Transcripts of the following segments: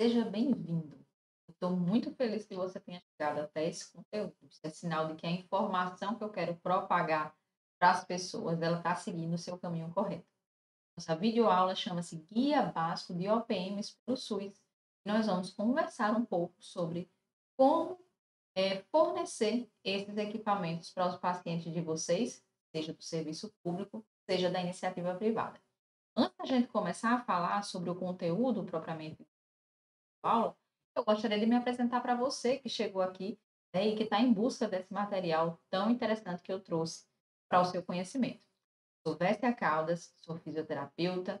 Seja bem-vindo. Estou muito feliz que você tenha chegado até esse conteúdo. Isso é sinal de que a informação que eu quero propagar para as pessoas, ela está seguindo o seu caminho correto. Nossa videoaula chama-se Guia Básico de OPMs para o SUS. Nós vamos conversar um pouco sobre como fornecer esses equipamentos para os pacientes de vocês, seja do serviço público, seja da iniciativa privada. Antes da gente começar a falar sobre o conteúdo propriamente aula, eu gostaria de me apresentar para você que chegou aqui, né, e que está em busca desse material tão interessante que eu trouxe para o seu conhecimento. Sou Véssia Caldas, sou fisioterapeuta,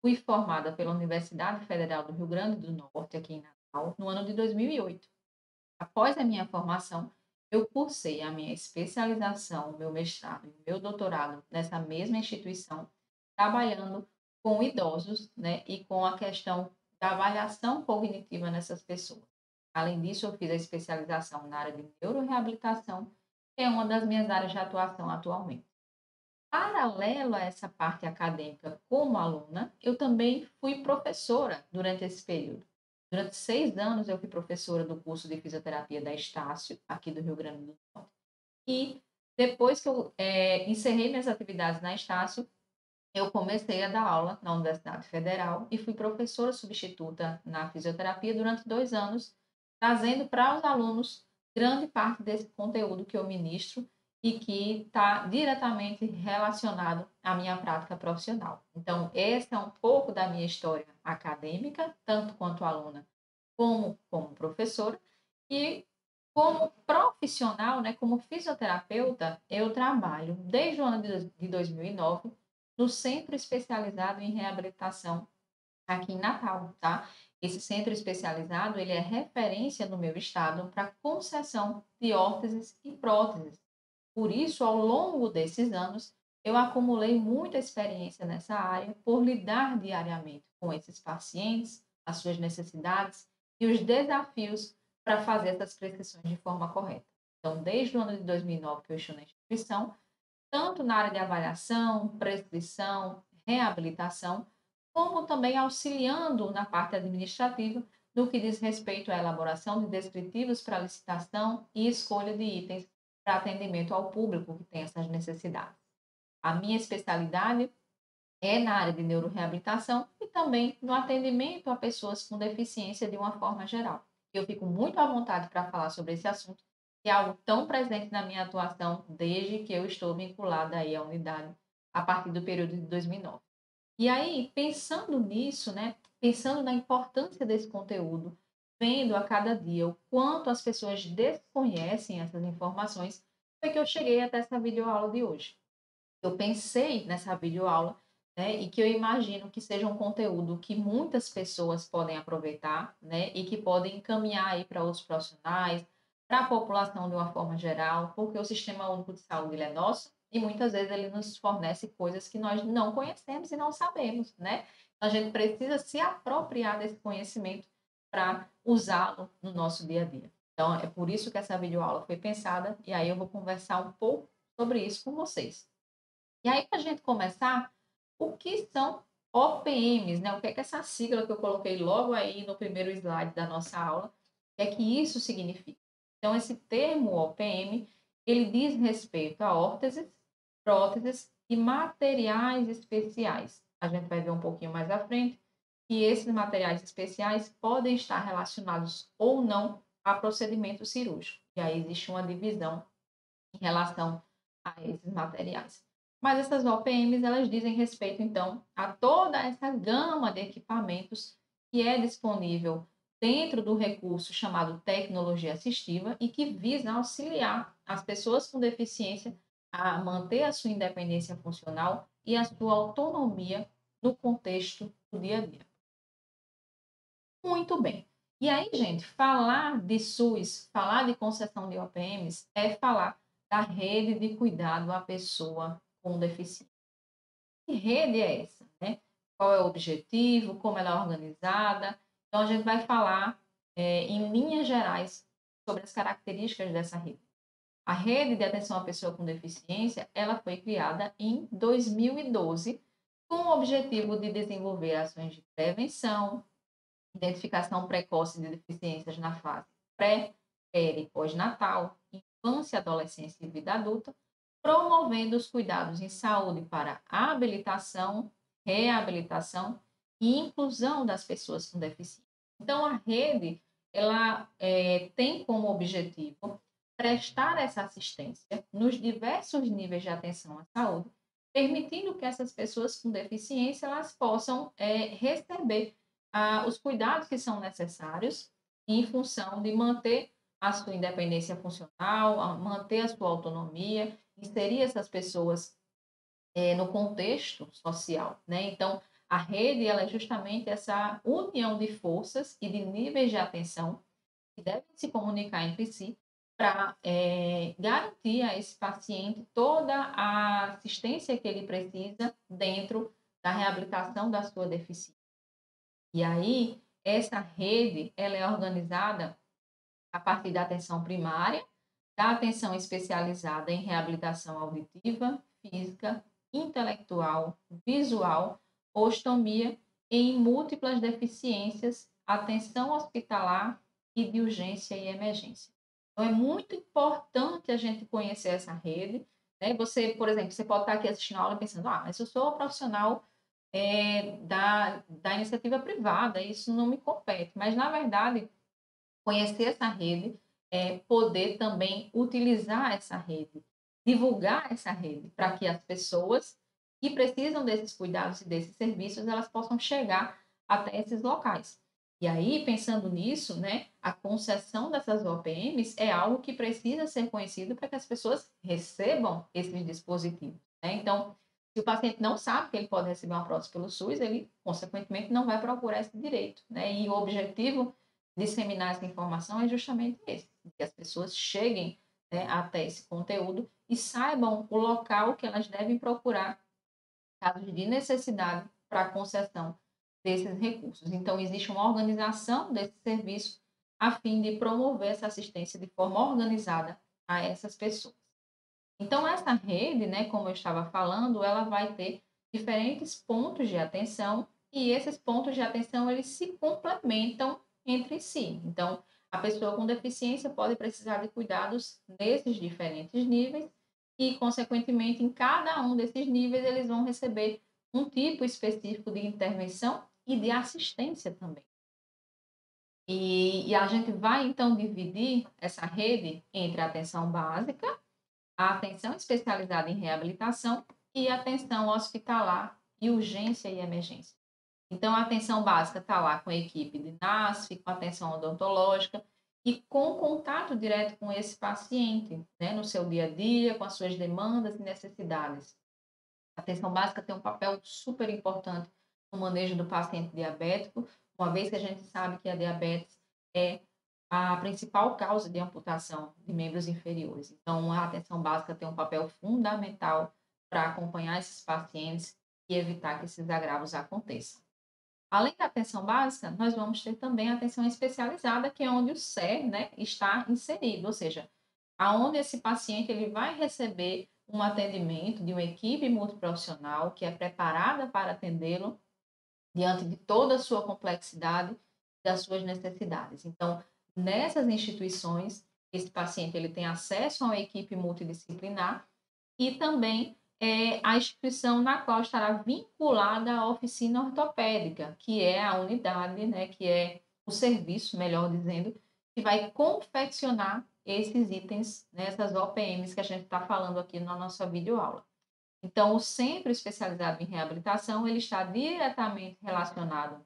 fui formada pela Universidade Federal do Rio Grande do Norte, aqui em Natal, no ano de 2008. Após a minha formação, eu cursei a minha especialização, o meu mestrado e o meu doutorado nessa mesma instituição, trabalhando com idosos, né, e com a questão da avaliação cognitiva nessas pessoas. Além disso, eu fiz a especialização na área de neuroreabilitação, que é uma das minhas áreas de atuação atualmente. Paralelo a essa parte acadêmica como aluna, eu também fui professora durante esse período. Durante 6 anos eu fui professora do curso de fisioterapia da Estácio, aqui do Rio Grande do Norte. E depois que eu encerrei minhas atividades na Estácio, eu comecei a dar aula na Universidade Federal e fui professora substituta na fisioterapia durante 2 anos, trazendo para os alunos grande parte desse conteúdo que eu ministro e que está diretamente relacionado à minha prática profissional. Então, esse é um pouco da minha história acadêmica, tanto quanto aluna como professora, e como profissional, né, como fisioterapeuta, eu trabalho desde o ano de 2009 no Centro Especializado em Reabilitação aqui em Natal, tá? Esse centro especializado, ele é referência no meu estado para concessão de órteses e próteses. Por isso, ao longo desses anos, eu acumulei muita experiência nessa área por lidar diariamente com esses pacientes, as suas necessidades e os desafios para fazer essas prescrições de forma correta. Então, desde o ano de 2009 que eu estou na instituição, tanto na área de avaliação, prescrição, reabilitação, como também auxiliando na parte administrativa no que diz respeito à elaboração de descritivos para licitação e escolha de itens para atendimento ao público que tem essas necessidades. A minha especialidade é na área de neuroreabilitação e também no atendimento a pessoas com deficiência de uma forma geral. Eu fico muito à vontade para falar sobre esse assunto, que é algo tão presente na minha atuação desde que eu estou vinculada aí à unidade a partir do período de 2009. E aí, pensando nisso, né, pensando na importância desse conteúdo, vendo a cada dia o quanto as pessoas desconhecem essas informações, foi que eu cheguei até essa videoaula de hoje. Eu pensei nessa videoaula, né, e que eu imagino que seja um conteúdo que muitas pessoas podem aproveitar, né, e que podem encaminhar aí para outros profissionais, para a população de uma forma geral, porque o Sistema Único de Saúde ele é nosso e muitas vezes ele nos fornece coisas que nós não conhecemos e não sabemos, né? Então, a gente precisa se apropriar desse conhecimento para usá-lo no nosso dia a dia. Então, é por isso que essa videoaula foi pensada e aí eu vou conversar um pouco sobre isso com vocês. E aí, para a gente começar, o que são OPMs, né? O que é essa sigla que eu coloquei logo aí no primeiro slide da nossa aula, o que é que isso significa? Então, esse termo OPM, ele diz respeito a órteses, próteses e materiais especiais. A gente vai ver um pouquinho mais à frente que esses materiais especiais podem estar relacionados ou não a procedimento cirúrgico. E aí existe uma divisão em relação a esses materiais. Mas essas OPMs, elas dizem respeito, então, a toda essa gama de equipamentos que é disponível dentro do recurso chamado tecnologia assistiva e que visa auxiliar as pessoas com deficiência a manter a sua independência funcional e a sua autonomia no contexto do dia a dia. Muito bem. E aí, gente, falar de SUS, falar de concessão de OPMs é falar da rede de cuidado à pessoa com deficiência. Que rede é essa, né? Qual é o objetivo, como ela é organizada? Então, a gente vai falar, em linhas gerais, sobre as características dessa rede. A rede de atenção à pessoa com deficiência, ela foi criada em 2012 com o objetivo de desenvolver ações de prevenção, identificação precoce de deficiências na fase pré, peri e pós-natal, infância, adolescência e vida adulta, promovendo os cuidados em saúde para habilitação, reabilitação e inclusão das pessoas com deficiência. Então, a rede, ela tem como objetivo prestar essa assistência nos diversos níveis de atenção à saúde, permitindo que essas pessoas com deficiência elas possam receber os cuidados que são necessários em função de manter a sua independência funcional, manter a sua autonomia, inserir essas pessoas no contexto social, né? Então, a rede ela é justamente essa união de forças e de níveis de atenção que devem se comunicar entre si para garantir a esse paciente toda a assistência que ele precisa dentro da reabilitação da sua deficiência. E aí, essa rede, ela é organizada a partir da atenção primária, da atenção especializada em reabilitação auditiva, física, intelectual, visual, ostomia e em múltiplas deficiências, atenção hospitalar e de urgência e emergência. Então, é muito importante a gente conhecer essa rede, né? Você, por exemplo, você pode estar aqui assistindo a aula pensando, mas eu sou profissional da iniciativa privada, isso não me compete. Mas, na verdade, conhecer essa rede é poder também utilizar essa rede, divulgar essa rede, para que as pessoas que precisam desses cuidados e desses serviços, elas possam chegar até esses locais. E aí, pensando nisso, né, a concessão dessas OPMs é algo que precisa ser conhecido para que as pessoas recebam esses dispositivos, né? Então, se o paciente não sabe que ele pode receber uma prótese pelo SUS, ele, consequentemente, não vai procurar esse direito, né? E o objetivo disseminar essa informação é justamente esse, que as pessoas cheguem, né, até esse conteúdo e saibam o local que elas devem procurar casos de necessidade para a concessão desses recursos. Então, existe uma organização desse serviço a fim de promover essa assistência de forma organizada a essas pessoas. Então, essa rede, né, como eu estava falando, ela vai ter diferentes pontos de atenção e esses pontos de atenção eles se complementam entre si. Então, a pessoa com deficiência pode precisar de cuidados nesses diferentes níveis e, consequentemente, em cada um desses níveis eles vão receber um tipo específico de intervenção e de assistência também. E a gente vai, então, dividir essa rede entre a atenção básica, a atenção especializada em reabilitação e a atenção hospitalar e urgência e emergência. Então, a atenção básica está lá com a equipe de NASF, com a atenção odontológica e com contato direto com esse paciente, né, no seu dia a dia, com as suas demandas e necessidades. A atenção básica tem um papel super importante no manejo do paciente diabético, uma vez que a gente sabe que a diabetes é a principal causa de amputação de membros inferiores. Então, a atenção básica tem um papel fundamental para acompanhar esses pacientes e evitar que esses agravos aconteçam. Além da atenção básica, nós vamos ter também a atenção especializada, que é onde o SER, né, está inserido, ou seja, aonde esse paciente ele vai receber um atendimento de uma equipe multiprofissional que é preparada para atendê-lo diante de toda a sua complexidade, das suas necessidades. Então, nessas instituições, esse paciente ele tem acesso a uma equipe multidisciplinar e também a instituição na qual estará vinculada a oficina ortopédica, que é a unidade, né, que é o serviço, melhor dizendo, que vai confeccionar esses itens, né, essas OPMs que a gente está falando aqui na nossa videoaula. Então, o Centro Especializado em Reabilitação, ele está diretamente relacionado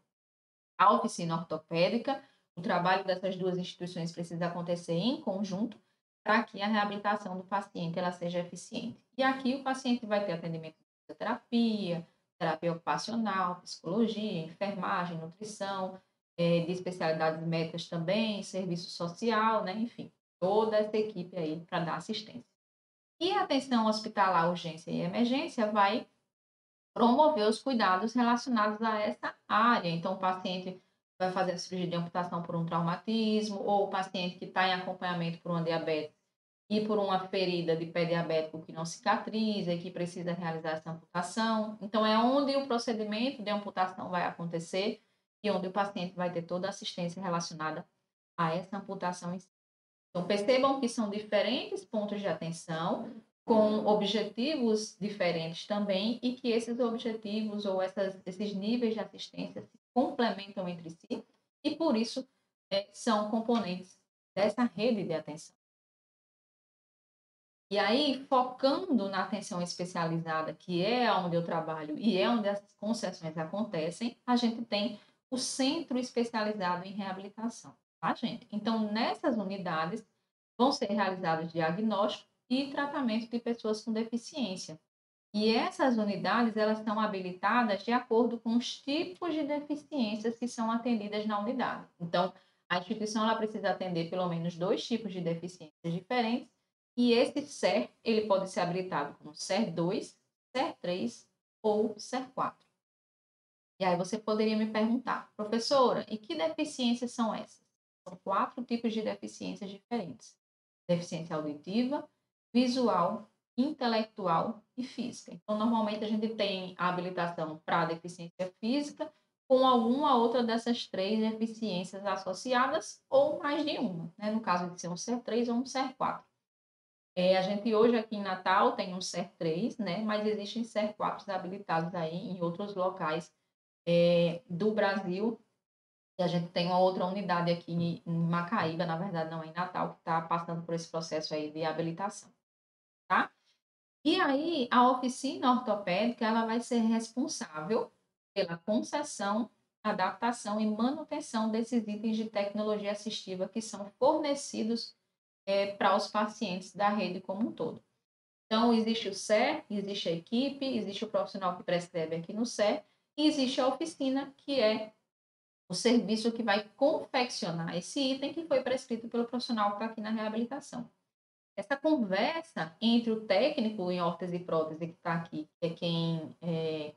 à oficina ortopédica. O trabalho dessas duas instituições precisa acontecer em conjunto para que a reabilitação do paciente ela seja eficiente. E aqui o paciente vai ter atendimento de fisioterapia, terapia ocupacional, psicologia, enfermagem, nutrição, de especialidades médicas também, serviço social, né? Enfim, toda essa equipe aí para dar assistência. E a atenção hospitalar, urgência e emergência vai promover os cuidados relacionados a essa área. Então, o paciente vai fazer a cirurgia de amputação por um traumatismo, ou o paciente que está em acompanhamento por uma diabetes e por uma ferida de pé diabético que não cicatriza e que precisa realizar essa amputação. Então, é onde o procedimento de amputação vai acontecer e onde o paciente vai ter toda a assistência relacionada a essa amputação em si. Então, percebam que são diferentes pontos de atenção, com objetivos diferentes também, e que esses objetivos ou esses níveis de assistência se complementam entre si, e por isso são componentes dessa rede de atenção. E aí, focando na atenção especializada, que é onde eu trabalho e é onde as concessões acontecem, a gente tem o Centro Especializado em Reabilitação, tá, gente? Então, nessas unidades vão ser realizados diagnóstico e tratamento de pessoas com deficiência. E essas unidades, elas são habilitadas de acordo com os tipos de deficiências que são atendidas na unidade. Então, a instituição ela precisa atender pelo menos 2 tipos de deficiências diferentes, e esse SER, ele pode ser habilitado como SER 2, SER 3 ou SER 4. E aí você poderia me perguntar, professora, e que deficiências são essas? São 4 tipos de deficiências diferentes: deficiência auditiva, visual, intelectual e física. Então, normalmente a gente tem a habilitação para deficiência física com alguma outra dessas 3 deficiências associadas ou mais de uma, né? No caso de ser um SER 3 ou um SER 4. A gente hoje aqui em Natal tem um SER 3, né? Mas existem SER 4 habilitados aí em outros locais do Brasil. E a gente tem uma outra unidade aqui em Macaíba, na verdade não é em Natal, que está passando por esse processo aí de habilitação, tá? E aí, a oficina ortopédica, ela vai ser responsável pela concessão, adaptação e manutenção desses itens de tecnologia assistiva que são fornecidos para os pacientes da rede como um todo. Então, existe o SER, existe a equipe, existe o profissional que prescreve aqui no SER, e existe a oficina, que é o serviço que vai confeccionar esse item que foi prescrito pelo profissional que está aqui na reabilitação. Essa conversa entre o técnico em órtese e prótese que está aqui, que é quem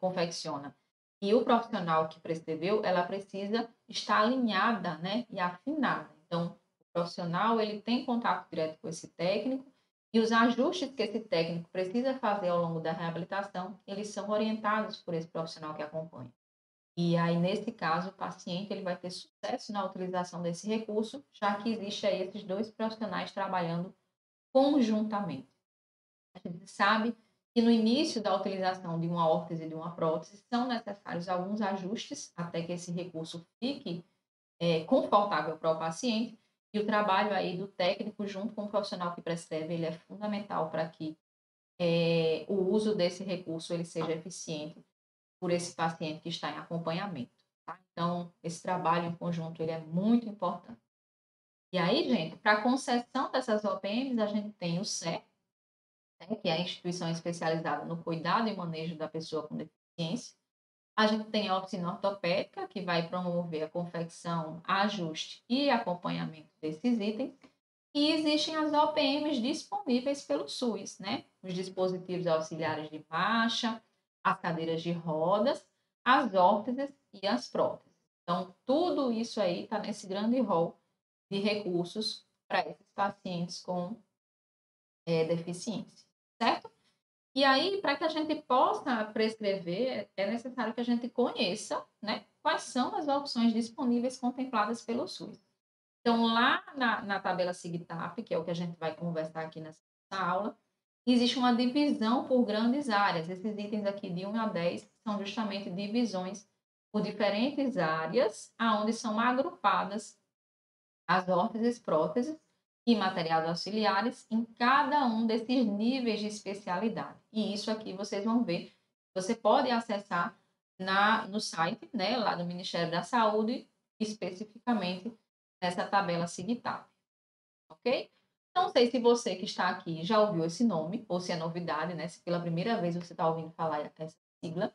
confecciona, e o profissional que prescreveu, ela precisa estar alinhada, né, e afinada. Então, o profissional ele tem contato direto com esse técnico, e os ajustes que esse técnico precisa fazer ao longo da reabilitação, eles são orientados por esse profissional que acompanha. E aí, nesse caso, o paciente ele vai ter sucesso na utilização desse recurso, já que existe aí esses 2 profissionais trabalhando conjuntamente. A gente sabe que no início da utilização de uma órtese e de uma prótese são necessários alguns ajustes até que esse recurso fique confortável para o paciente, e o trabalho aí do técnico junto com o profissional que prescreve, ele é fundamental para que o uso desse recurso ele seja eficiente por esse paciente que está em acompanhamento, tá? Então, esse trabalho em conjunto ele é muito importante. E aí, gente, para a concessão dessas OPMs, a gente tem o SER, né, que é a instituição especializada no cuidado e manejo da pessoa com deficiência. A gente tem a oficina ortopédica, que vai promover a confecção, ajuste e acompanhamento desses itens. E existem as OPMs disponíveis pelo SUS, né? Os dispositivos auxiliares de marcha, as cadeiras de rodas, as órteses e as próteses. Então, tudo isso aí está nesse grande rol de recursos para esses pacientes com deficiência, certo? E aí, para que a gente possa prescrever, é necessário que a gente conheça, né, quais são as opções disponíveis contempladas pelo SUS. Então, lá na tabela SIGTAP, que é o que a gente vai conversar aqui nessa aula, existe uma divisão por grandes áreas. Esses itens aqui de 1 a 10 são justamente divisões por diferentes áreas, aonde são agrupadas as órteses, próteses e materiais auxiliares em cada um desses níveis de especialidade. E isso aqui vocês vão ver. Você pode acessar no site, né, lá do Ministério da Saúde, especificamente nessa tabela SIGTAP, ok? Não sei se você que está aqui já ouviu esse nome, ou se é novidade, né? Se pela primeira vez você está ouvindo falar essa sigla.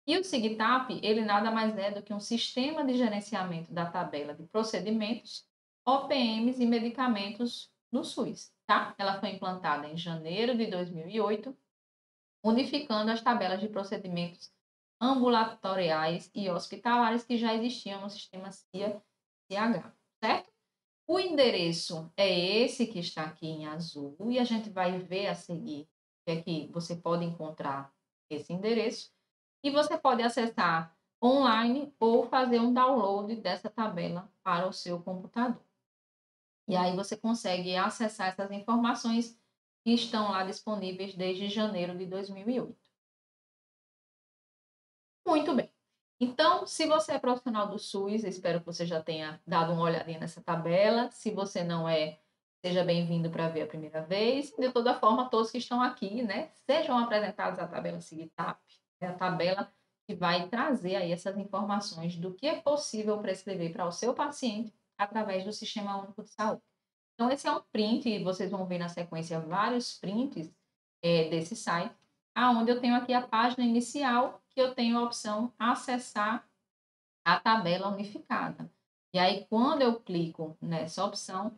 E o SIGTAP, ele nada mais é do que um sistema de gerenciamento da tabela de procedimentos, OPMs e medicamentos no SUS, tá? Ela foi implantada em janeiro de 2008, unificando as tabelas de procedimentos ambulatoriais e hospitalares que já existiam no sistema CIA-CH, certo? O endereço é esse que está aqui em azul, e a gente vai ver a seguir que é que você pode encontrar esse endereço. E você pode acessar online ou fazer um download dessa tabela para o seu computador. E aí você consegue acessar essas informações que estão lá disponíveis desde janeiro de 2008. Muito bem. Então, se você é profissional do SUS, espero que você já tenha dado uma olhadinha nessa tabela. Se você não é, seja bem-vindo para ver a primeira vez. De toda forma, todos que estão aqui, né, sejam apresentados à tabela SIGTAP, é a tabela que vai trazer aí essas informações do que é possível prescrever para o seu paciente através do Sistema Único de Saúde. Então, esse é um print, e vocês vão ver na sequência vários prints desse site, aonde eu tenho aqui a página inicial, que eu tenho a opção acessar a tabela unificada. E aí, quando eu clico nessa opção,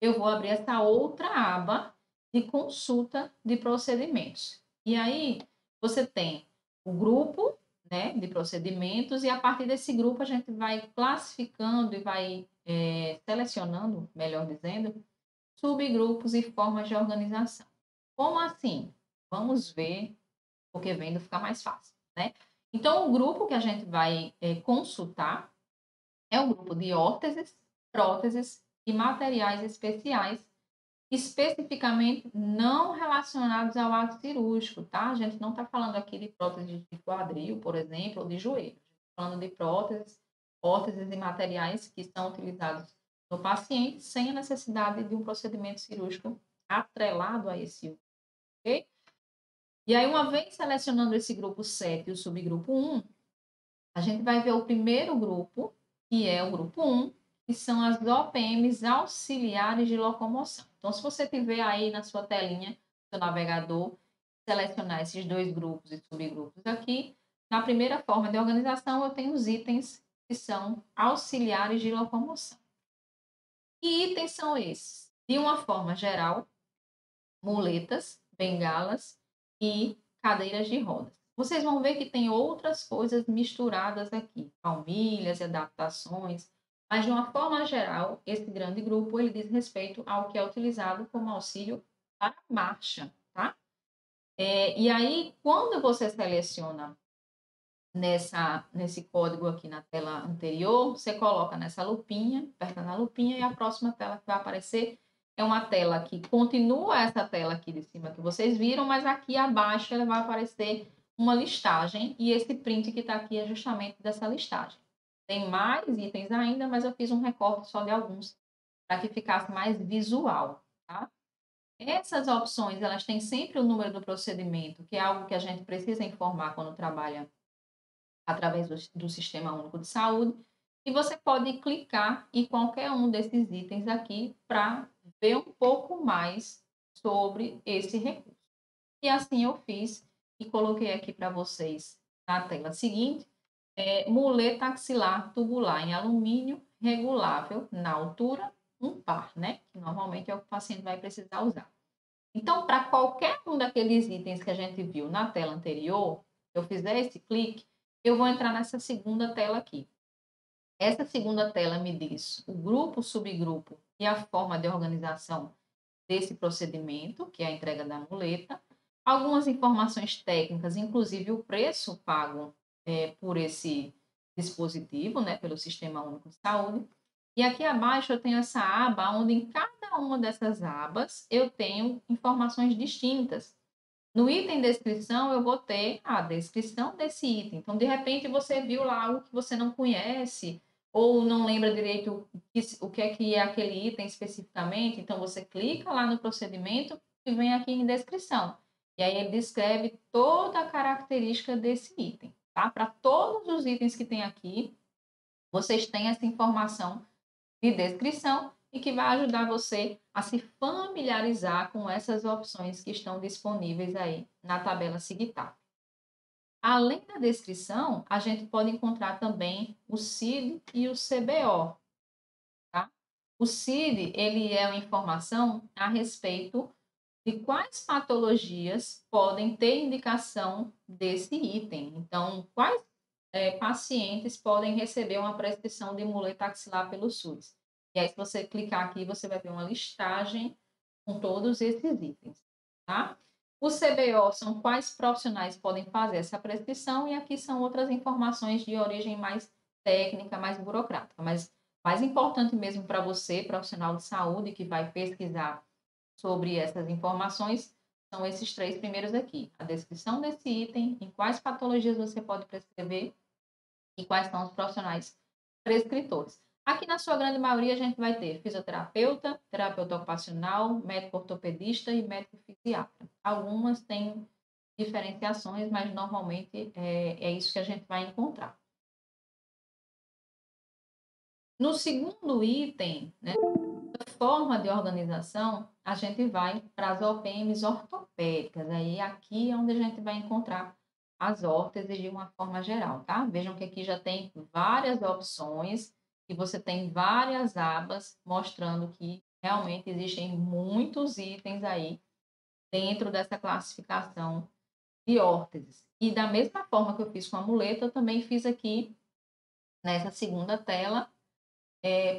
eu vou abrir essa outra aba de consulta de procedimentos. E aí, você tem o grupo, né, de procedimentos, e a partir desse grupo a gente vai classificando e vai selecionando, melhor dizendo, subgrupos e formas de organização. Como assim? Vamos ver, porque vendo fica mais fácil, né? Então, o grupo que a gente vai consultar é o grupo de órteses, próteses e materiais especiais, especificamente não relacionados ao ato cirúrgico, tá? A gente não está falando aqui de prótese de quadril, por exemplo, ou de joelho. Está falando de próteses, órteses e materiais que são utilizados no paciente sem a necessidade de um procedimento cirúrgico atrelado a esse uso, ok? E aí, uma vez selecionando esse grupo 7 e o subgrupo 1, a gente vai ver o primeiro grupo, que é o grupo 1, que são as OPMs auxiliares de locomoção. Então, se você tiver aí na sua telinha, seu navegador, selecionar esses dois grupos e subgrupos aqui, na primeira forma de organização, eu tenho os itens que são auxiliares de locomoção. Que itens são esses? De uma forma geral, muletas, bengalas e cadeiras de rodas. Vocês vão ver que tem outras coisas misturadas aqui, palmilhas e adaptações, mas de uma forma geral, esse grande grupo ele diz respeito ao que é utilizado como auxílio para marcha, tá? E aí, quando você seleciona nesse código aqui na tela anterior, você coloca nessa lupinha, aperta na lupinha e a próxima tela que vai aparecer é uma tela que continua essa tela aqui de cima que vocês viram, mas aqui abaixo ela vai aparecer uma listagem e esse print que está aqui é justamente dessa listagem. Tem mais itens ainda, mas eu fiz um recorte só de alguns para que ficasse mais visual, tá? Essas opções, elas têm sempre o número do procedimento, que é algo que a gente precisa informar quando trabalha através do Sistema Único de Saúde, e você pode clicar em qualquer um desses itens aqui para ver um pouco mais sobre esse recurso. E assim eu fiz e coloquei aqui para vocês na tela seguinte, muleta axilar tubular em alumínio regulável na altura, um par, né? Que normalmente é o que o paciente vai precisar usar. Então, para qualquer um daqueles itens que a gente viu na tela anterior, eu fizer esse clique, eu vou entrar nessa segunda tela aqui. Essa segunda tela me diz o grupo, o subgrupo e a forma de organização desse procedimento, que é a entrega da muleta, algumas informações técnicas, inclusive o preço pago por esse dispositivo, né, pelo Sistema Único de Saúde. E aqui abaixo eu tenho essa aba, onde em cada uma dessas abas eu tenho informações distintas. No item descrição, eu vou ter a descrição desse item. Então, de repente, você viu lá algo que você não conhece, ou não lembra direito o que é aquele item especificamente. Então, você clica lá no procedimento e vem aqui em descrição. E aí, ele descreve toda a característica desse item, tá? Para todos os itens que tem aqui, vocês têm essa informação de descrição e que vai ajudar você a se familiarizar com essas opções que estão disponíveis aí na tabela SIGTAP. Além da descrição, a gente pode encontrar também o CID e o CBO, tá? O CID, ele é uma informação a respeito de quais patologias podem ter indicação desse item. Então, quais pacientes podem receber uma prescrição de muleta axilar pelo SUS. E aí, se você clicar aqui, você vai ver uma listagem com todos esses itens, tá? O CBO são quais profissionais podem fazer essa prescrição, e aqui são outras informações de origem mais técnica, mais burocrática. Mas mais importante mesmo para você, profissional de saúde, que vai pesquisar sobre essas informações, são esses três primeiros aqui: a descrição desse item, em quais patologias você pode prescrever e quais são os profissionais prescritores. Aqui, na sua grande maioria, a gente vai ter fisioterapeuta, terapeuta ocupacional, médico ortopedista e médico fisiatra. Algumas têm diferenciações, mas normalmente é isso que a gente vai encontrar. No segundo item, né, forma de organização, a gente vai para as OPMs ortopédicas. Aí aqui é onde a gente vai encontrar as órteses de uma forma geral, tá? Vejam que aqui já tem várias opções e você tem várias abas mostrando que realmente existem muitos itens aí dentro dessa classificação de órteses. E da mesma forma que eu fiz com a muleta, eu também fiz aqui nessa segunda tela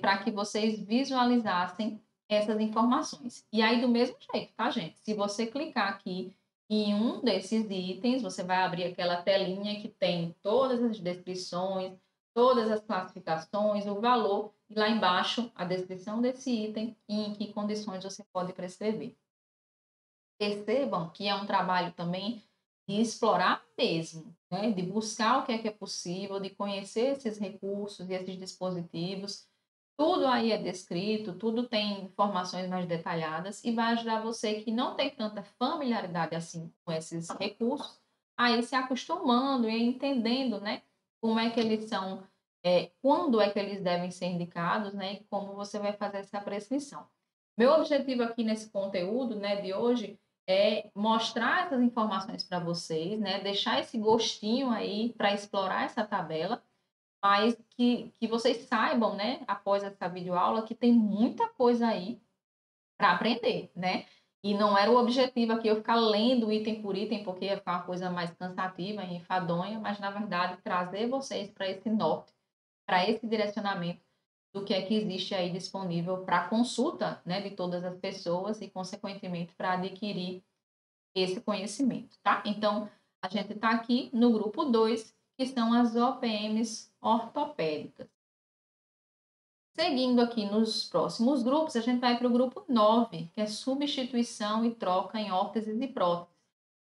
para que vocês visualizassem essas informações. E aí, do mesmo jeito, tá, gente? Se você clicar aqui em um desses itens, você vai abrir aquela telinha que tem todas as descrições, todas as classificações, o valor, e lá embaixo a descrição desse item e em que condições você pode prescrever. Percebam que é um trabalho também de explorar mesmo, né? De buscar o que é possível, de conhecer esses recursos e esses dispositivos. Tudo aí é descrito, tudo tem informações mais detalhadas e vai ajudar você que não tem tanta familiaridade assim com esses recursos, a ir se acostumando e entendendo, né, como é que eles são, quando é que eles devem ser indicados, né, e como você vai fazer essa prescrição. Meu objetivo aqui nesse conteúdo, né, de hoje é mostrar essas informações para vocês, né, deixar esse gostinho aí para explorar essa tabela, mas que vocês saibam, né, após essa videoaula, que tem muita coisa aí para aprender, né? E não era o objetivo aqui eu ficar lendo item por item, porque ia ficar uma coisa mais cansativa e enfadonha, mas na verdade trazer vocês para esse norte, para esse direcionamento do que é que existe aí disponível para consulta, né, de todas as pessoas e, consequentemente, para adquirir esse conhecimento, tá? Então, a gente está aqui no grupo 2, que são as OPMs ortopédicas. Seguindo aqui nos próximos grupos, a gente vai para o grupo 9, que é substituição e troca em órteses e próteses.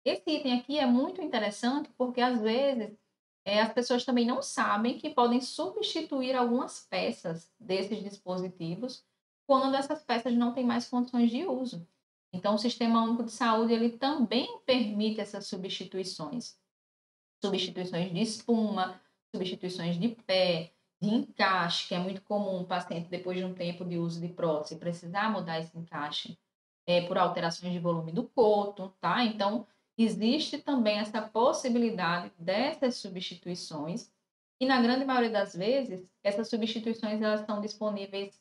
Esse item aqui é muito interessante porque, às vezes, as pessoas também não sabem que podem substituir algumas peças desses dispositivos quando essas peças não têm mais condições de uso. Então, o Sistema Único de Saúde ele também permite essas substituições. Substituições de espuma, substituições de pé, de encaixe, que é muito comum o paciente, depois de um tempo de uso de prótese, precisar mudar esse encaixe por alterações de volume do coto, tá? Então, existe também essa possibilidade dessas substituições, e na grande maioria das vezes, essas substituições elas estão disponíveis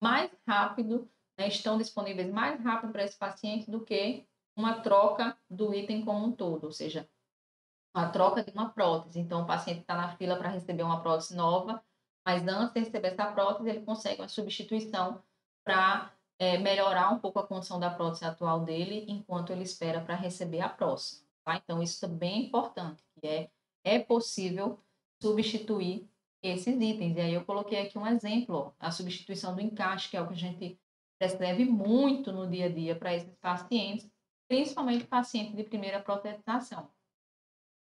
mais rápido, né? Estão disponíveis mais rápido para esse paciente do que uma troca do item como um todo, ou seja, a troca de uma prótese. Então, o paciente está na fila para receber uma prótese nova, mas antes de receber essa prótese, ele consegue uma substituição para melhorar um pouco a condição da prótese atual dele, enquanto ele espera para receber a próxima. Tá? Então, isso é bem importante, que é possível substituir esses itens. E aí eu coloquei aqui um exemplo, ó, a substituição do encaixe, que é o que a gente prescreve muito no dia a dia para esses pacientes, principalmente paciente de primeira protetização.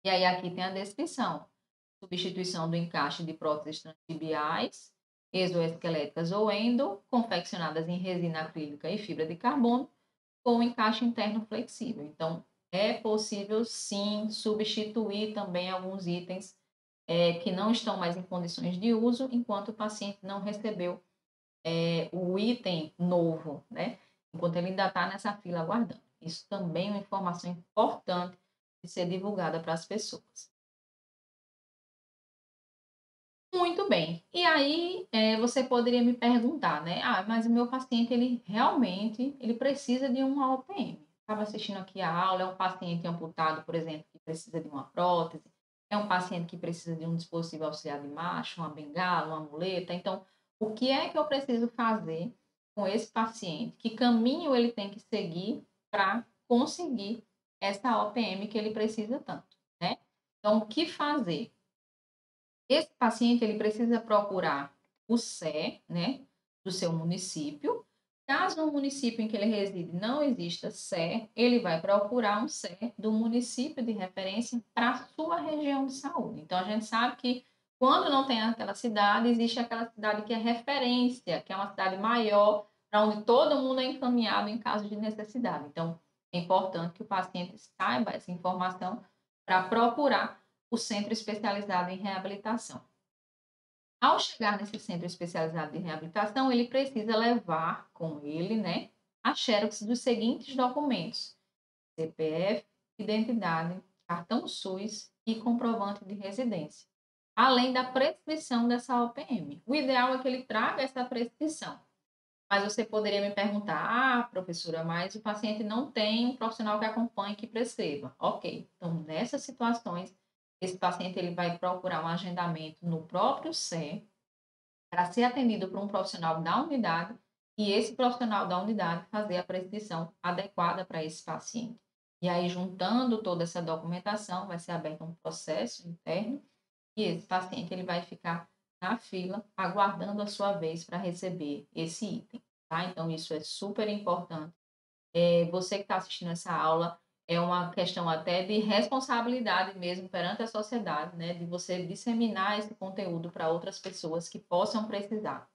E aí aqui tem a descrição: substituição do encaixe de próteses transtibiais, exoesqueléticas ou endo, confeccionadas em resina acrílica e fibra de carbono, com encaixe interno flexível. Então, é possível sim substituir também alguns itens que não estão mais em condições de uso, enquanto o paciente não recebeu o item novo, né? Enquanto ele ainda está nessa fila aguardando. Isso também é uma informação importante de ser divulgada para as pessoas. Muito bem. E aí, você poderia me perguntar, né? Ah, mas o meu paciente, ele realmente, ele precisa de uma OPM. Estava assistindo aqui a aula, é um paciente amputado, por exemplo, que precisa de uma prótese, é um paciente que precisa de um dispositivo auxiliar de marcha, uma bengala, uma muleta. Então, o que é que eu preciso fazer com esse paciente? Que caminho ele tem que seguir para conseguir essa OPM que ele precisa tanto, né. Então o que fazer? Esse paciente ele precisa procurar o CE, né, do seu município. Caso no município em que ele reside não exista CE, ele vai procurar um CE do município de referência para a sua região de saúde. Então a gente sabe que quando não tem aquela cidade, existe aquela cidade que é referência, que é uma cidade maior, para onde todo mundo é encaminhado em caso de necessidade. Então é importante que o paciente saiba essa informação para procurar o centro especializado em reabilitação. Ao chegar nesse centro especializado de reabilitação, ele precisa levar com ele, né, a xerox dos seguintes documentos: CPF, identidade, cartão SUS e comprovante de residência, além da prescrição dessa OPM. O ideal é que ele traga essa prescrição. Mas você poderia me perguntar: "Ah, professora, mas o paciente não tem um profissional que acompanhe, que prescreva". Ok, então nessas situações, esse paciente ele vai procurar um agendamento no próprio CE para ser atendido por um profissional da unidade e esse profissional da unidade fazer a prescrição adequada para esse paciente. E aí, juntando toda essa documentação, vai ser aberto um processo interno e esse paciente ele vai ficar na fila, aguardando a sua vez para receber esse item, tá? Então, isso é super importante. Você que está assistindo essa aula, é uma questão até de responsabilidade mesmo perante a sociedade, né? De você disseminar esse conteúdo para outras pessoas que possam precisar.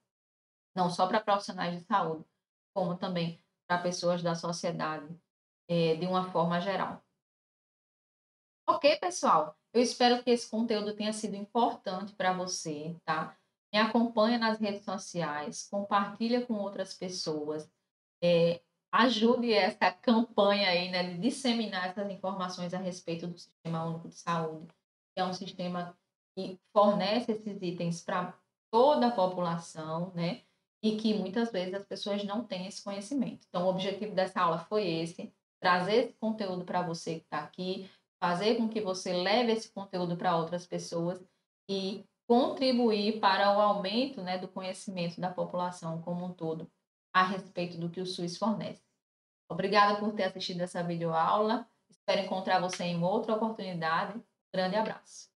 Não só para profissionais de saúde, como também para pessoas da sociedade, de uma forma geral. Ok, pessoal? Eu espero que esse conteúdo tenha sido importante para você, tá? Me acompanha nas redes sociais, compartilha com outras pessoas, eh, ajude essa campanha aí, né, de disseminar essas informações a respeito do Sistema Único de Saúde, que é um sistema que fornece esses itens para toda a população, né? E que muitas vezes as pessoas não têm esse conhecimento. Então, o objetivo dessa aula foi esse: trazer esse conteúdo para você que está aqui, fazer com que você leve esse conteúdo para outras pessoas e contribuir para o aumento, né, do conhecimento da população como um todo a respeito do que o SUS fornece. Obrigada por ter assistido essa videoaula. Espero encontrar você em outra oportunidade. Grande abraço.